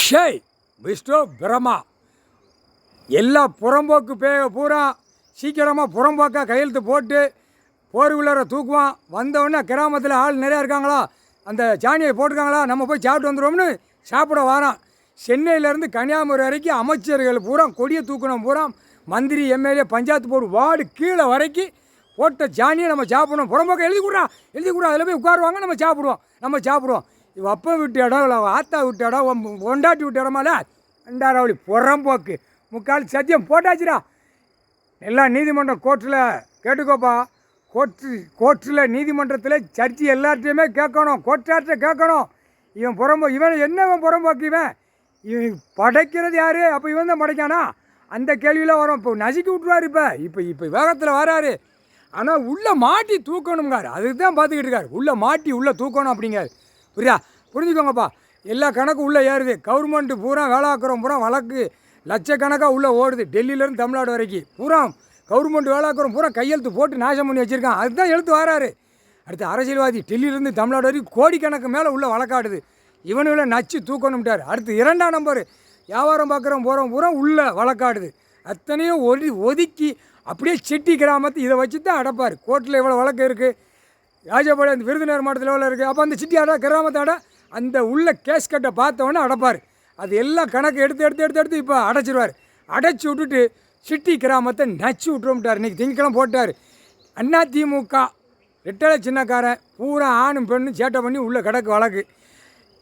ஷேய் விஷ்ணு பிரம்மா எல்லா புறம்போக்கு பூரா சீக்கிரமாக புறம்போக்காக கையெழுத்து போட்டு போர்வீலரை தூக்குவான். வந்தவொடனே கிராமத்தில் ஆள் நிறையா இருக்காங்களா, அந்த சாணியை போட்டிருக்காங்களா, நம்ம போய் சாப்பிட்டு வந்துடுவோம்னு சாப்பிட வரான். சென்னையிலேருந்து கன்னியாகுமரி வரைக்கும் அமைச்சர்கள் பூரா கொடியை தூக்கணும், பூரா மந்திரி எம்எல்ஏ பஞ்சாயத்து போர்டு வார்டு கீழே வரைக்கும் போட்ட சாணியை நம்ம சாப்பிடணும். புறம்போக்க எழுதி கொடுறா அதில் போய் உட்காருவாங்க, நம்ம சாப்பிடுவோம். இவ அப்பா விட்டு இடம் இல்லை, ஆத்தா விட்டு இடம், கொண்டாட்டி விட்டு இடமால ரெண்டாராவளி புறம்போக்கு முக்கால் சத்தியம் போட்டாச்சுடா. எல்லா நீதிமன்ற கோர்ட்டில் கேட்டுக்கோப்பா, கோர்ட்டில் நீதிமன்றத்தில் சர்ச்சை எல்லார்ட்டையுமே கேட்கணும், கோர்ட்டார்ட்ட கேட்கணும். இவன் என்னவன் புறம்போக்கு, இவன் படைக்கிறது யார்? அப்போ இவன் தான் படைக்கானா? அந்த கேள்வியில் வரும். இப்போ நசுக்கி விட்ருவார். இப்போ வேகத்தில் வராரு. ஆனால் உள்ளே மாட்டி தூக்கணுங்கார். அதுக்கு தான் பார்த்துக்கிட்டு இருக்காரு. உள்ளே மாட்டி உள்ளே தூக்கணும் அப்படிங்காரு. புரிஞ்சுக்கோங்கப்பா. எல்லா கணக்கும் உள்ளே ஏறுது. கவர்மெண்ட்டு பூரா வேளாக்குறோம், பூரா வழக்கு லட்சக்கணக்காக உள்ளே ஓடுது. டெல்லியிலேருந்து தமிழ்நாடு வரைக்கும் பூரா கவர்மெண்ட் வேளாக்குறோம், பூரா கையெழுத்து போட்டு நாசம் பண்ணி வச்சுருக்கான். அதுதான் எழுத்து வராரு. அடுத்து அரசியல்வாதி டெல்லியிலேருந்து தமிழ்நாடு வரைக்கும் கோடிக்கணக்கு மேலே உள்ளே வழக்காடுது. இவனுகளை நச்சு தூக்கணும்ட்டார். அடுத்து 2ஆம் நம்பர் வியாபாரம் பார்க்குறோம் போகிறோம் பூரா உள்ளே வழக்காடுது. அத்தனையும் ஒதுக்கி அப்படியே செட்டி கிராமத்தை இதை வச்சு தான் அடைப்பார். கோர்ட்டில் எவ்வளோ வழக்கு இருக்குது, ராஜபாளையம் அந்த விருதுநகர் மாவட்டத்தில் எவ்வளோ இருக்குது, அப்போ அந்த சிட்டி கிராமத்தை அந்த உள்ள கேஸ் கட்டை பார்த்தவொடனே அடைப்பார். அது எல்லாம் கணக்கு எடுத்து இப்போ அடைச்சிருவார். அடைச்சி விட்டுட்டு சிட்டி கிராமத்தை நச்சு விட்டுரும்ட்டார். இன்றைக்கி திங்கக்கிழமை போட்டார். அதிமுக ரெட்டலை சின்னக்காரன் பூரா ஆணும் பெண்ணும் சேட்டை பண்ணி உள்ளே கிடக்கு வழக்கு.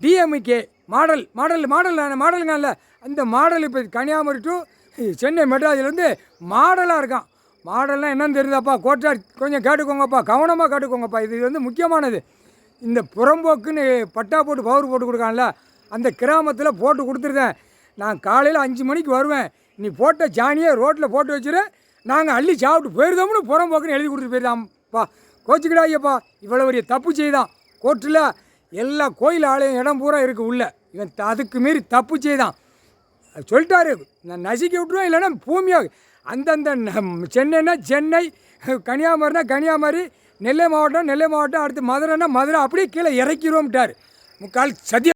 டிஎம்கே மாடலுங்க இல்லை, அந்த மாடல் இப்போ கன்னியாகுமரி டு சென்னை மெட்ராஸ்லேருந்து மாடலாக இருக்கான். மாடல்லாம் என்னன்னு தெரியுதாப்பா? கோட்டார் கொஞ்சம் கேட்டுக்கோங்கப்பா, கவனமாக கேட்டுக்கோங்கப்பா. இது முக்கியமானது. இந்த புறம்போக்குன்னு பட்டா போட்டு பவர் போட்டு கொடுக்கான்ல, அந்த கிராமத்தில் போட்டு கொடுத்துருக்கேன். நான் காலையில் 5 மணிக்கு வருவேன். நீ போட்ட சாணியை ரோட்டில் போட்டு வச்சுரு, நாங்கள் அள்ளி சாப்பிட்டு போயிருந்தோம்னு புறம்போக்குன்னு எழுதி கொடுத்துட்டு போயிருந்தான்ப்பா. கோச்சிக்கிடா ஐயப்பா, இவ்வளோ பெரிய தப்பு செய்தான். கோர்ட்டில் எல்லா கோயில் ஆலயம் இடம் பூரா இருக்குது உள்ள. இவன் அதுக்கு மீறி தப்பு செய்தான் சொல்லிட்டாரு. நான் நசுக்கி விட்டுருவேன், இல்லைன்னா பூமியாக அந்தந்த சென்னைன்னா சென்னை, கன்னியாகுமரினா கன்னியாகுமரி, நெல்லை மாவட்டம் அடுத்து மதுரைன்னா மதுரை, அப்படியே கீழே இறக்கிடுவோம்ட்டார். முக்கால் சத்தியம்.